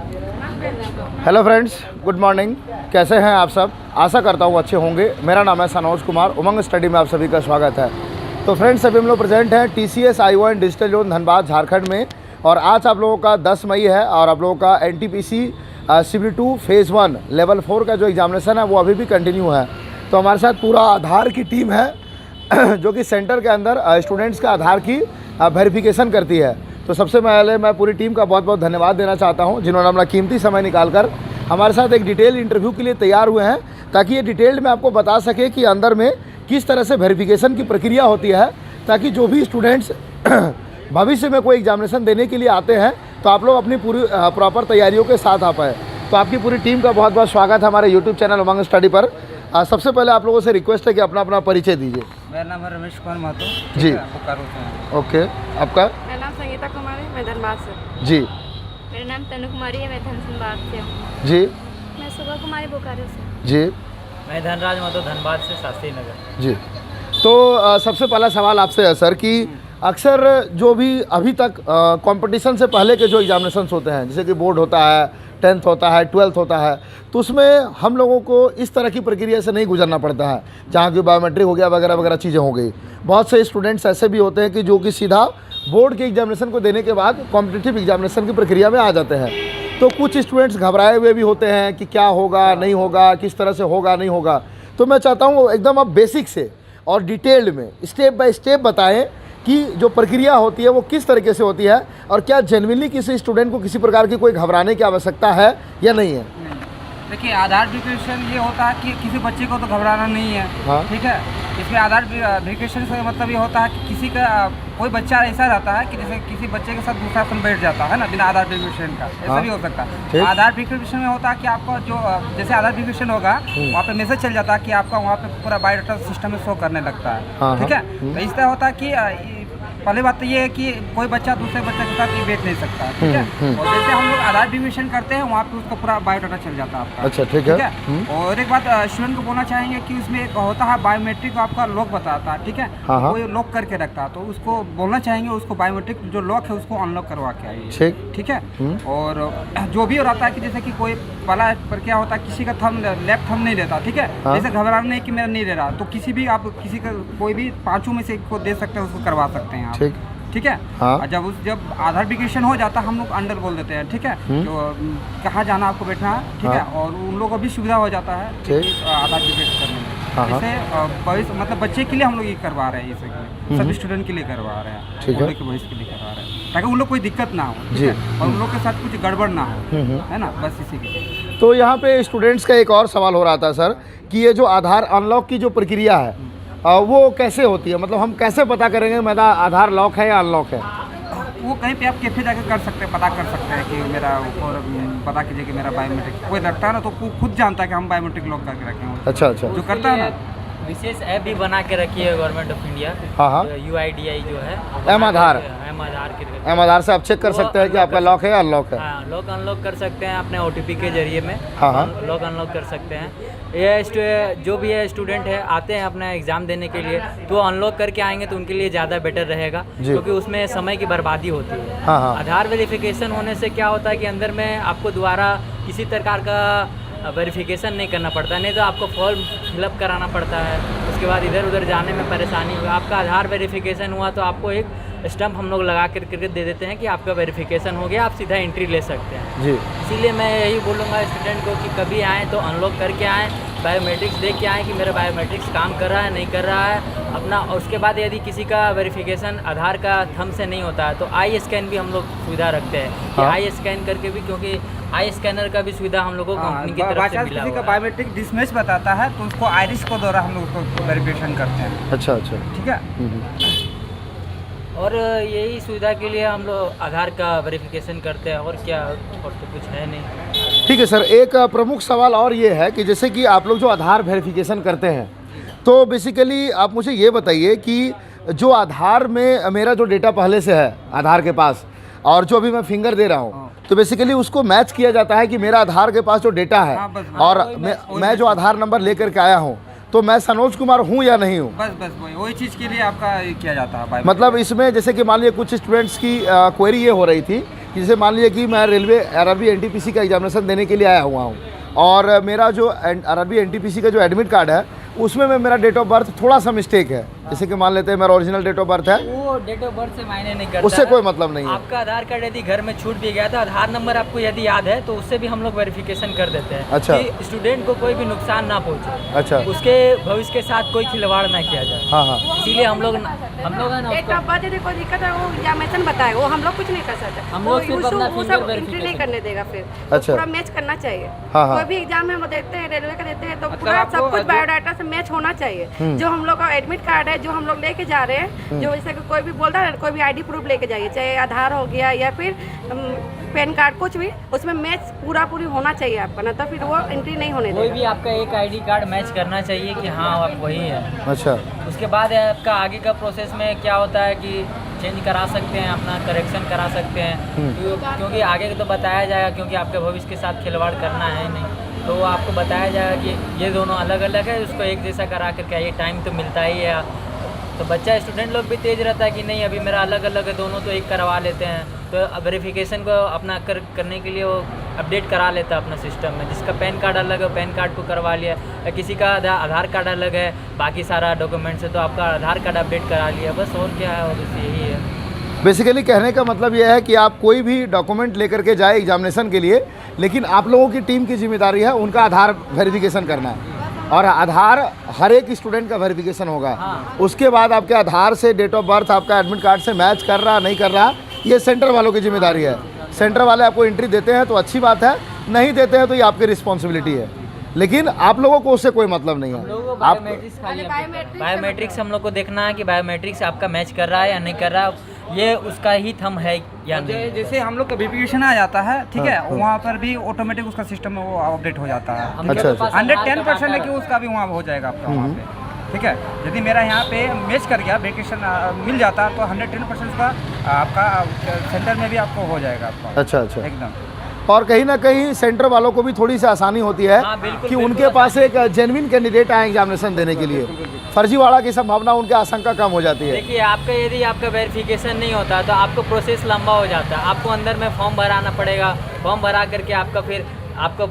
Hello friends, good morning. कैसे हैं आप सब? आशा करता हूँ अच्छे होंगे। मेरा नाम है सनोज कुमार। उमंग स्टडी में आप सभी का स्वागत है। तो फ्रेंड्स, अभी हम लोग प्रेजेंट हैं TCS I1 digital zone Dhanbad Jharkhand में, और आज आप लोगों का 10 मई है और आप लोगों का NTPC CB2 फेज़ 1 लेवल 4 का जो एग्जामिनेशन है वो अभी भी कंटिन्यू है। तो हमारे साथ पूरा आधार की टीम है जो कि सेंटर के अंदर स्टूडेंट्स का आधार की वेरिफिकेशन करती है। तो सबसे पहले मैं पूरी टीम का बहुत बहुत धन्यवाद देना चाहता हूं, जिन्होंने अपना कीमती समय निकालकर हमारे साथ एक डिटेल इंटरव्यू के लिए तैयार हुए हैं, ताकि ये डिटेल्ड में आपको बता सके कि अंदर में किस तरह से वेरिफिकेशन की प्रक्रिया होती है, ताकि जो भी स्टूडेंट्स भविष्य में कोई एग्जामिनेशन देने के लिए आते हैं तो आप लोग अपनी पूरी प्रॉपर तैयारियों के साथ आ पाए। तो आपकी पूरी टीम का बहुत बहुत स्वागत है हमारे यूट्यूब चैनल उमंग स्टडी पर। सबसे पहले आप लोगों से रिक्वेस्ट है कि अपना अपना परिचय दीजिए। मेरा नाम है रमेश कुमार महतो जी। बोकारो से। ओके, आपका? मेरा नाम संगीता कुमारी, मैं धनबाद से। जी। मेरा नाम तनु कुमारी है, मैं धनबाद से हूँ। जी। मैं सुबह कुमारी बोकारो से। जी। मैं धनराज महतो धनबाद से, शास्त्री नगर। जी। तो सबसे पहला सवाल आपसे है सर कि अक्सर जो भी अभी तक कंपटीशन से पहले के जो एग्जामिनेशंस होते हैं, जैसे कि बोर्ड होता है, 10th होता है, 12th होता है, तो उसमें हम लोगों को इस तरह की प्रक्रिया से नहीं गुजरना पड़ता है, जहाँ की बायोमेट्रिक हो गया वगैरह वगैरह चीज़ें हो गई। बहुत से स्टूडेंट्स ऐसे भी होते हैं कि जो कि सीधा बोर्ड के एग्जामिनेशन को देने के बाद कॉम्पिटिटिव एग्जामिनेशन की प्रक्रिया में आ जाते हैं। तो कुछ स्टूडेंट्स घबराए हुए भी होते हैं कि क्या होगा, नहीं होगा, किस तरह से होगा, नहीं होगा। तो मैं चाहता हूँ एकदम आप बेसिक से और डिटेल्ड में स्टेप बाय स्टेप बताएं कि जो प्रक्रिया होती है वो किस तरीके से होती है, और क्या जेन्युइनली किसी स्टूडेंट को किसी प्रकार की कोई घबराने की आवश्यकता है या नहीं है। देखिए, आधार वेरिफिकेशन ये होता है कि किसी बच्चे को तो घबराना नहीं है। हाँ। ठीक है। इसमें आधार वेरिफिकेशन से मतलब ये होता है कि किसी का कोई बच्चा ऐसा रहता है कि जैसे किसी बच्चे के साथ दूसरा अपन बैठ जाता है ना, बिना आधार वेरिफिकेशन का, ऐसा हाँ। भी हो सकता है। आधार वेरिफिकेशन में होता है कि आपका जो जैसे आधार वेरिफिकेशन होगा वहाँ पे मैसेज चल जाता है कि आपका वहाँ पे पूरा बायोडाटा सिस्टम में शो करने लगता है। हाँ। ठीक है। तो इस तरह होता है कि पहले बात तो ये है कि कोई बच्चा दूसरे बच्चे के साथ ये बैठ नहीं सकता। ठीक है। और जैसे हम लोग आधार वेरिफिकेशन करते हैं वहाँ पे उसका पूरा बायोडाटा चल जाता है आपका। अच्छा, ठीक है। और एक बात स्टूडेंट को बोलना चाहेंगे कि उसमें एक होता है बायोमेट्रिक, आपका लॉक बताता है। ठीक है। हाँ, हाँ। कोई लॉक करके रखता है, तो उसको बोलना चाहेंगे उसको बायोमेट्रिक जो लॉक है उसको अनलॉक करवा के आइए। ठीक है। और जो भी रहता है कि जैसे कि कोई पहला पर क्या होता है, किसी का थंब लेफ्ट थंब नहीं देता। ठीक है। हाँ। जैसे घबराना नहीं कि मेरा नहीं दे रहा, तो किसी भी आप किसी का कोई भी पाँचों में से को दे सकते हैं, उसको करवा सकते हैं आप। ठीक है। हाँ। और जब आधार वेरिफिकेशन हो जाता है हम लोग अंडर बोल देते हैं। ठीक है। जो कहाँ जाना आपको बैठना है। ठीक है। और उन लोगों को भी सुविधा हो जाता है आधार वेरिफिकेशन करने में। जैसे मतलब बच्चे के लिए हम लोग ये करवा रहे हैं, इसे सभी स्टूडेंट के लिए करवा रहे हैं, ठीक है, के भविष्य के लिए करवा रहे हैं, ताकि उन लोग कोई दिक्कत ना हो। जी। और उन लोग के साथ कुछ गड़बड़ ना हो, है ना, बस इसी के लिए। तो यहाँ पे स्टूडेंट्स का एक और सवाल हो रहा था सर कि ये जो आधार अनलॉक की जो प्रक्रिया है वो कैसे होती है, मतलब हम कैसे पता करेंगे मेरा आधार लॉक है या अनलॉक है? वो कहीं पे आप कैफे जाकर कर सकते हैं, पता कर सकते हैं कि मेरा, और पता कीजिए कि मेरा बायोमेट्रिक कोई लगता है ना, तो वो खुद जानता है कि हम बायोमेट्रिक लॉक करके रखे हैं। अच्छा अच्छा। जो करता है ना, विशेष ऐप भी बना के रखी है गवर्नमेंट ऑफ इंडिया। हाँ हाँ। UIDI जो है, एम आधार से आप चेक कर सकते हैं कि आपका लॉक है या अनलॉक है। हाँ, लॉक अनलॉक कर सकते हैं अपने OTP के जरिए में। हाँ हाँ। लॉक अनलॉक कर सकते हैं। ये जो भी है स्टूडेंट है आते हैं अपना एग्जाम देने के लिए, तो अनलॉक करके आएंगे तो उनके लिए ज़्यादा बेटर रहेगा, क्योंकि उसमें समय की बर्बादी होती है। हाँ हाँ। आधार वेरिफिकेशन होने से क्या होता है कि अंदर में आपको दोबारा किसी प्रकार का वेरिफिकेशन नहीं करना पड़ता, नहीं तो आपको फॉर्म फिलअप कराना पड़ता है, उसके बाद इधर उधर जाने में परेशानी होगी। आपका आधार वेरिफिकेशन हुआ तो आपको एक स्टम्प हम लोग लगा करके दे देते हैं कि आपका वेरिफिकेशन हो गया, आप सीधा एंट्री ले सकते हैं। जी। इसीलिए मैं यही बोलूँगा स्टूडेंट को कि कभी आएँ तो अनलॉक करके आएँ, बायोमेट्रिक्स देख के आएँ कि मेरा बायोमेट्रिक्स काम कर रहा है नहीं कर रहा है अपना। और उसके बाद यदि किसी का वेरिफिकेशन आधार का थंब से नहीं होता है तो आई स्कैन भी हम लोग सुविधा रखते हैं कि आई स्कैन करके भी, क्योंकि आई स्कैनर का भी सुविधा हम लोगों को कंपनी की तरफ से मिला किसी का हुआ है। बायोमेट्रिक डिसमैच बताता है तो उसको आइरिस को द्वारा हम लोग उसको वेरिफिकेशन करते हैं। अच्छा अच्छा। ठीक है। और यही सुविधा के लिए हम लोग आधार का वेरिफिकेशन करते हैं, और क्या, और तो कुछ है नहीं। ठीक है सर, एक प्रमुख सवाल और ये है कि जैसे कि आप लोग जो आधार वेरिफिकेशन करते हैं, तो बेसिकली आप मुझे ये बताइए कि जो आधार में मेरा जो डेटा पहले से है आधार के पास, और जो अभी मैं फिंगर दे रहा हूँ, तो बेसिकली उसको मैच किया जाता है कि मेरा आधार के पास जो डेटा है, और मैं जो आधार नंबर लेकर के आया हूँ, तो मैं सनोज कुमार हूँ या नहीं हूँ? बस वही चीज़ के लिए आपका किया जाता है। मतलब इसमें जैसे कि मान लीजिए कुछ स्टूडेंट्स की क्वेरी ये हो रही थी जैसे मान लीजिए कि मैं रेलवे आरआरबी एनटीपीसी का एग्जामिनेशन देने के लिए आया हुआ हूँ और मेरा जो आरआरबी एनटीपीसी का जो एडमिट कार्ड है उसमें में मेरा डेट ऑफ बर्थ थोड़ा सा मिस्टेक है, जैसे कि मान लेते हैं मेरा ओरिजिनल डेट ऑफ बर्थ है, वो डेट ऑफ बर्थ से मायने नहीं करता, उससे कोई मतलब नहीं है। आपका आधार कार्ड यदि घर में छूट भी गया था, आधार नंबर आपको यदि याद है तो उससे भी हम लोग वेरिफिकेशन कर देते हैं। अच्छा। कि स्टूडेंट को कोई भी नुकसान ना पहुंचे, अच्छा, उसके भविष्य के साथ कोई खिलवाड़ ना किया जाए। हाँ हाँ, इसीलिए हम लोग है ना डेट ऑफ बर्थ यदि कोई दिक्कत है वो एग्जामिनेशन बताए, वो हम लोग कुछ नहीं कर सकते। हम लोग सिर्फ अपना वो फिंगर सब एंट्री नहीं वेरिफिकेशन करने देगा, फिर अच्छा। पूरा मैच करना चाहिए। हाँ, हाँ। कोई भी एग्जाम में हम देते हैं, रेलवे का देते हैं तो मतलब पूरा आपको सब कुछ जो- बायोडाटा से मैच होना चाहिए। जो हम लोग का एडमिट कार्ड है, जो हम लोग लेके जा रहे हैं, जो जैसे कि कोई भी बोल रहा है कोई भी आईडी प्रूफ लेके जाइए, चाहे आधार हो गया या फिर पैन कार्ड, कुछ भी उसमें मैच पूरी होना चाहिए आपका, ना तो फिर वो एंट्री नहीं होने कोई देगा। भी आपका एक आईडी कार्ड मैच करना चाहिए कि हाँ आप वही है। अच्छा, उसके बाद आपका आगे का प्रोसेस में क्या होता है कि चेंज करा सकते हैं, अपना करेक्शन करा सकते हैं, क्योंकि आगे तो बताया जाएगा, क्योंकि आपके भविष्य के साथ खिलवाड़ करना है नहीं, तो आपको बताया जाएगा कि ये दोनों अलग अलग है, उसको एक जैसा करा करके आइए, टाइम तो मिलता ही है। तो बच्चा स्टूडेंट लोग भी तेज़ रहता है कि नहीं अभी मेरा अलग अलग है, दोनों तो एक करवा लेते हैं, तो वेरिफिकेशन को अपना करने के लिए वो अपडेट करा लेता है अपना सिस्टम में। जिसका पैन कार्ड अलग है पैन कार्ड को करवा लिया, या किसी का आधार कार्ड अलग है बाकी सारा डॉक्यूमेंट्स है तो आपका आधार कार्ड अपडेट करा लिया, बस और क्या है, और बस यही है। बेसिकली कहने का मतलब यह है कि आप कोई भी डॉक्यूमेंट लेकर के जाए एग्जामिनेशन के लिए, लेकिन आप लोगों की टीम की जिम्मेदारी है उनका आधार वेरिफिकेशन करना है, और आधार हर एक स्टूडेंट का वेरिफिकेशन होगा। हाँ। उसके बाद आपके आधार से डेट ऑफ बर्थ आपका एडमिट कार्ड से मैच कर रहा नहीं कर रहा, ये सेंटर वालों की जिम्मेदारी है। सेंटर वाले आपको एंट्री देते हैं तो अच्छी बात है, नहीं देते हैं तो ये आपकी रिस्पॉन्सिबिलिटी है, लेकिन आप लोगों को उससे कोई मतलब नहीं हम लोगों है। को आप बायोमेट्रिक्स खाली बायोमेट्रिक्स हम लोग को देखना है कि बायोमेट्रिक्स आपका मैच कर रहा है या नहीं कर रहा, ये उसका ही थंब है या नहीं। जैसे हम लोग का वेरिफिकेशन आ जाता है, ठीक है, वहाँ पर भी ऑटोमेटिक उसका सिस्टम में वो अपडेट हो जाता है। हम लोग अच्छा, के पास 110% है कि उसका भी वहाँ हो जाएगा आपका वहाँ पे, ठीक है। यदि मेरा यहाँ पे मैच कर गया वेरिफिकेशन मिल जाता तो 110% का आपका सेंटर में भी आपको हो जाएगा आपका। अच्छा अच्छा, एकदम। और कहीं ना कहीं सेंटर वालों को भी थोड़ी सी आसानी होती है हाँ, बिल्कुल, कि बिल्कुल उनके पास एक जेन्युइन कैंडिडेट आए एग्जामिनेशन देने के लिए, फर्जीवाड़ा की संभावना उनके आशंका कम हो जाती है। देखिए आपका यदि आपका वेरिफिकेशन नहीं होता तो आपको प्रोसेस लंबा हो जाता है, आपको अंदर में फॉर्म भराना पड़ेगा, फॉर्म भरा करके आपका फिर आपका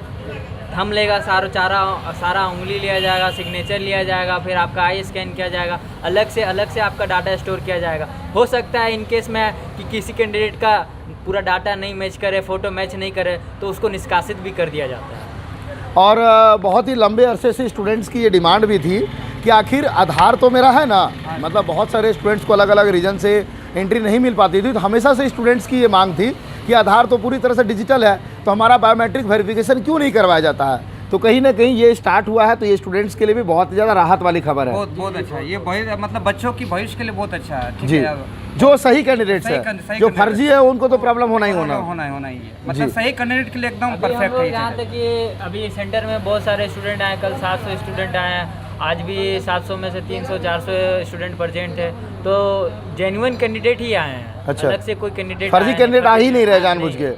थंब लेगा, सारा उंगली लिया जाएगा, सिग्नेचर लिया जाएगा, फिर आपका आई स्कैन किया जाएगा, अलग से आपका डाटा स्टोर किया जाएगा। हो सकता है इन केस में कि किसी कैंडिडेट का पूरा डाटा नहीं मैच करे, फ़ोटो मैच नहीं करे तो उसको निष्कासित भी कर दिया जाता है। और बहुत ही लंबे अरसे से स्टूडेंट्स की ये डिमांड भी थी कि आखिर आधार तो मेरा है ना, मतलब बहुत सारे स्टूडेंट्स को अलग अलग रीजन से एंट्री नहीं मिल पाती थी, तो हमेशा से स्टूडेंट्स की ये मांग थी कि आधार तो पूरी तरह से डिजिटल है तो हमारा बायोमेट्रिक वेरिफिकेशन क्यों नहीं करवाया जाता है। तो कहीं ना कहीं ये स्टार्ट हुआ है, तो ये स्टूडेंट्स के लिए भी बहुत ज़्यादा राहत वाली खबर है। बहुत अच्छा है ये, मतलब बच्चों की भविष्य के लिए बहुत अच्छा है, ठीक जी, है। जो सही कैंडिडेट्स सही है, सही जो candidate फर्जी है उनको तो प्रॉब्लम होना ही होना। होना ही है, मतलब सही कैंडिडेट के लिए एकदम अभी हम परफेक्ट लोग है। यहाँ तक कि अभी सेंटर में बहुत सारे स्टूडेंट आए, कल 700 स्टूडेंट आए हैं, आज भी 700 में से 300-400 स्टूडेंट प्रेजेंट है, तो जेन्युइन कैंडिडेट ही आए हैं। अच्छा। अलग से कोई कैंडिडेट फर्जी कैंडिडेट आ ही नहीं रहे जानबूझ के।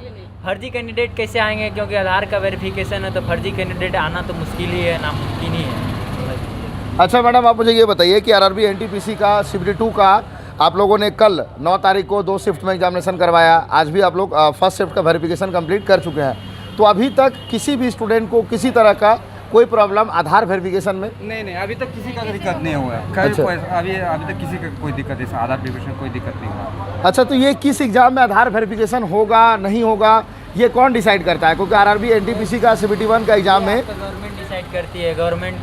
फर्जी कैंडिडेट कैसे आएंगे, क्योंकि आधार का वेरिफिकेशन है तो फर्जी कैंडिडेट आना तो मुश्किल ही है, नामुमकिन ही है। अच्छा मैडम, आप मुझे ये बताइए कि आरआरबी एनटीपीसी का शिफ्ट 2 का आप लोगों ने कल 9 तारीख को 2 शिफ्ट में एग्जामिनेशन करवाया, आज भी आप लोग फर्स्ट शिफ्ट का वेरिफिकेशन कंप्लीट कर चुके हैं, तो अभी तक किसी भी स्टूडेंट को किसी तरह का कोई प्रॉब्लम आधार वेरिफिकेशन में? नहीं, अभी तक किसी का दिक्कत नहीं हुआ है। अच्छा। अभी तक किसी का कोई दिक्कत है, आधार वेरिफिकेशन कोई दिक्कत नहीं हुआ। अच्छा, तो ये किस एग्ज़ाम में आधार वेरिफिकेशन होगा नहीं होगा ये कौन डिसाइड करता है? क्योंकि आरआरबी एनटीपीसी का CBT 1 का एग्ज़ाम में गवर्नमेंट डिसाइड करती है, गवर्नमेंट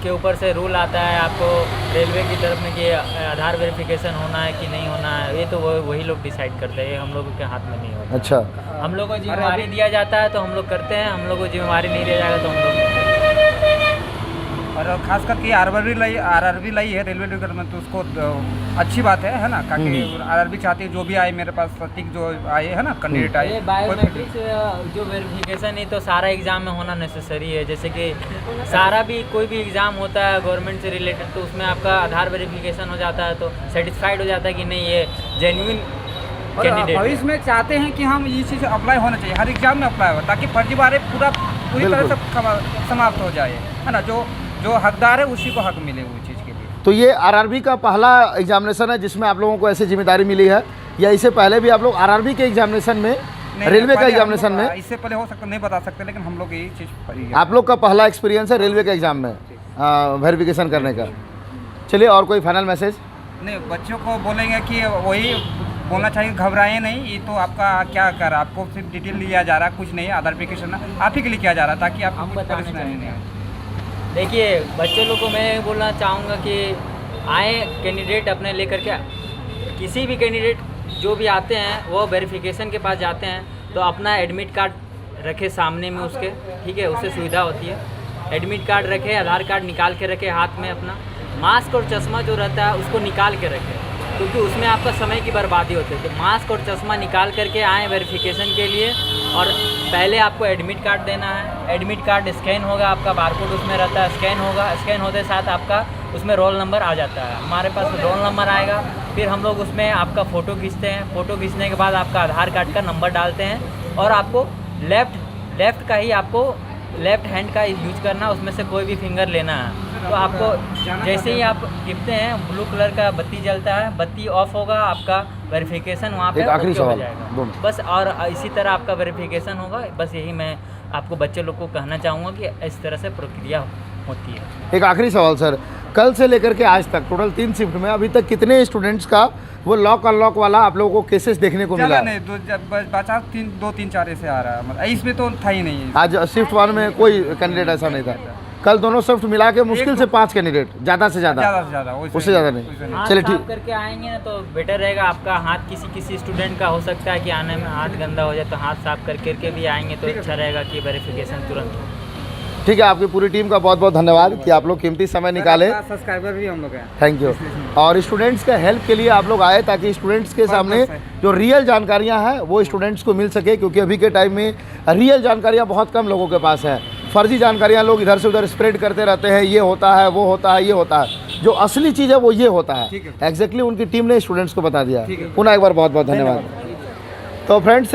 के ऊपर से रूल आता है आपको रेलवे की तरफ में कि आधार वेरिफिकेशन होना है कि नहीं होना है, ये तो वही लोग डिसाइड करते हैं, ये हम लोगों के हाथ में नहीं होता। अच्छा, हम लोग को जिम्मेवारी दिया जाता है तो हम लोग करते हैं, हम लोग को जिम्मेवारी नहीं दिया जाएगा तो हम लोग। और खास करके आरआरबी लाई है रेलवे डिपार्टमेंट, तो उसको अच्छी बात है ना, ताकि आरआरबी चाहती है जो भी आए मेरे पास सटीक जो आए है ना कैंडिडेट आए। ये बायोमेट्रिक्स जो वेरिफिकेशन है तो सारा एग्ज़ाम में होना नेसेसरी है, जैसे कि सारा भी कोई भी एग्ज़ाम होता है गवर्नमेंट से रिलेटेड तो उसमें आपका आधार वेरिफिकेशन हो जाता है तो सेटिस्फाइड हो जाता है कि नहीं ये जेन्युइन कैंडिडेट। भविष्य में चाहते हैं कि हम ये चीज़ अप्लाई होना चाहिए, हर एग्जाम में अप्लाई हो, ताकि फर्जीवाड़े पूरी तरह से समाप्त हो जाए, है ना। जो हकदार है उसी को हक मिले वो चीज़ के लिए। तो ये आरआरबी का पहला एग्जामिनेशन है जिसमें आप लोगों को ऐसी जिम्मेदारी मिली है, या इससे पहले भी आप लोग आरआरबी के एग्जामिनेशन में रेलवे का पहले हम एग्जामिनेशन लोग, में इससे पहले हो सकता नहीं बता सकते, लेकिन हम लोग यही चीज़ पड़ी है। आप लोग का पहला एक्सपीरियंस है रेलवे के एग्ज़ाम में वेरिफिकेशन करने का। चलिए, और कोई फाइनल मैसेज? नहीं, बच्चों को बोलेंगे कि वही बोलना चाहिए, घबराए नहीं, ये तो आपका क्या कर रहा है, आपको सिर्फ डिटेल लिया जा रहा है, कुछ नहीं है, आधार वेरिफिकेशन आप ही के लिए किया जा रहा है, ताकि हम आपको बताने परेशानी नहीं चाहेंगे। हो। देखिए, बच्चे लोग को मैं बोलना चाहूँगा कि आए कैंडिडेट अपने लेकर के, किसी भी कैंडिडेट जो भी आते हैं वो वेरिफिकेशन के पास जाते हैं तो अपना एडमिट कार्ड रखे सामने में उसके, ठीक है, उससे सुविधा होती है। एडमिट कार्ड रखे, आधार कार्ड निकाल के रखे हाथ में अपना, मास्क और चश्मा जो रहता है उसको निकाल के रखे, क्योंकि उसमें आपका समय की बर्बादी होती है। तो मास्क और चश्मा निकाल करके आएँ वेरिफिकेशन के लिए। और पहले आपको एडमिट कार्ड देना है, एडमिट कार्ड स्कैन होगा, आपका बारकोड उसमें रहता है, स्कैन होगा, स्कैन होते साथ आपका उसमें रोल नंबर आ जाता है। हमारे पास रोल नंबर आएगा, फिर हम लोग उसमें आपका फ़ोटो खींचते हैं, फ़ोटो खींचने के बाद आपका आधार कार्ड का नंबर डालते हैं और आपको लेफ़्ट का ही आपको लेफ़्ट हैंड का यूज करना, उसमें से कोई भी फिंगर लेना है। तो आपको जैसे ही आप टिपते हैं ब्लू कलर का बत्ती जलता है, बत्ती ऑफ होगा, आपका वेरिफिकेशन वहाँ पे एक आखिरी ओके हो सवाल, जाएगा बोलो। बस। और इसी तरह आपका वेरिफिकेशन होगा। बस यही मैं आपको बच्चे लोग को कहना चाहूँगा कि इस तरह से प्रक्रिया होती है। एक आखिरी सवाल सर, कल से लेकर के आज तक टोटल 3 शिफ्ट में अभी तक कितने स्टूडेंट्स का वो लॉक अनलॉक वाला आप लोगों को केसेस देखने को मिला? ज़्यादा नहीं, बचा 2-3-4 ऐसे आ रहा है, मतलब इसमें तो था ही नहीं। आज शिफ्ट 1 में कोई कैंडिडेट ऐसा नहीं था। कल दोनों शिफ्ट मिला के मुश्किल से 5 कैंडिडेट, ज़्यादा से ज़्यादा, उससे ज़्यादा नहीं। हाथ चलिए, साफ ठीक। करके आएंगे ना तो बेटर रहेगा। आपका हाथ किसी स्टूडेंट का हो सकता है कि आने में हाथ गंदा हो जाए, तो हाथ साफ करके भी आएंगे तो अच्छा रहेगा कि वेरिफिकेशन तुरंत हो। ठीक है, आपकी पूरी टीम का बहुत बहुत धन्यवाद कि आप लोग कीमती समय निकाले। सब्सक्राइबर भी हम लोग हैं। Thank you. और स्टूडेंट्स का हेल्प के लिए आप लोग आए ताकि स्टूडेंट्स के सामने जो रियल जानकारियां हैं वो स्टूडेंट्स को मिल सके, क्योंकि अभी के टाइम में रियल जानकारियां बहुत कम लोगों के पास हैं। फर्जी जानकारियां लोग इधर से उधर स्प्रेड करते रहते हैं, ये होता है, वो होता है, ये होता है। जो असली चीज़ है वो ये होता है। एग्जैक्टली उनकी टीम ने स्टूडेंट्स को बता दिया। पुनः एक बार बहुत बहुत धन्यवाद। तो फ्रेंड्स,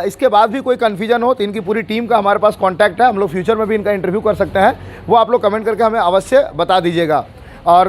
इसके बाद भी कोई कन्फ्यूजन हो तो इनकी पूरी टीम का हमारे पास कांटेक्ट है, हम लोग फ्यूचर में भी इनका इंटरव्यू कर सकते हैं, वो आप लोग कमेंट करके हमें अवश्य बता दीजिएगा। और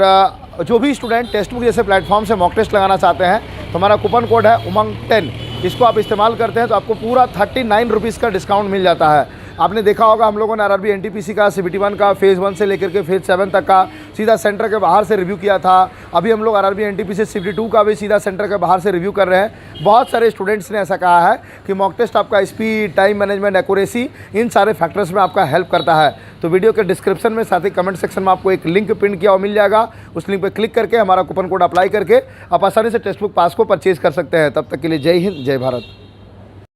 जो भी स्टूडेंट टेक्स्ट बुक जैसे प्लेटफॉर्म से मॉक टेस्ट लगाना चाहते हैं तो हमारा कूपन कोड है उमंग 10, इसको आप इस्तेमाल करते हैं तो आपको पूरा 39 रुपीज़ का डिस्काउंट मिल जाता है। आपने देखा होगा हम लोगों ने आरआरबी एनटीपीसी का CBT 1 का फेज़ 1 से लेकर के फेज़ 7 तक का सीधा सेंटर के बाहर से रिव्यू किया था। अभी हम लोग आरआरबी एनटीपीसी CBT 2 का भी सीधा सेंटर के बाहर से रिव्यू कर रहे हैं। बहुत सारे स्टूडेंट्स ने ऐसा कहा है कि मॉक टेस्ट आपका स्पीड, टाइम मैनेजमेंट, एक्यूरेसी, इन सारे फैक्टर्स में आपका हेल्प करता है। तो वीडियो के डिस्क्रिप्शन में साथ ही कमेंट सेक्शन में आपको एक लिंक पिन किया हुआ मिल जाएगा, उस लिंक पर क्लिक करके हमारा कूपन कोड अप्लाई करके आप आसानी से टेक्स्ट बुक पास को परचेज कर सकते हैं। तब तक के लिए जय हिंद, जय भारत।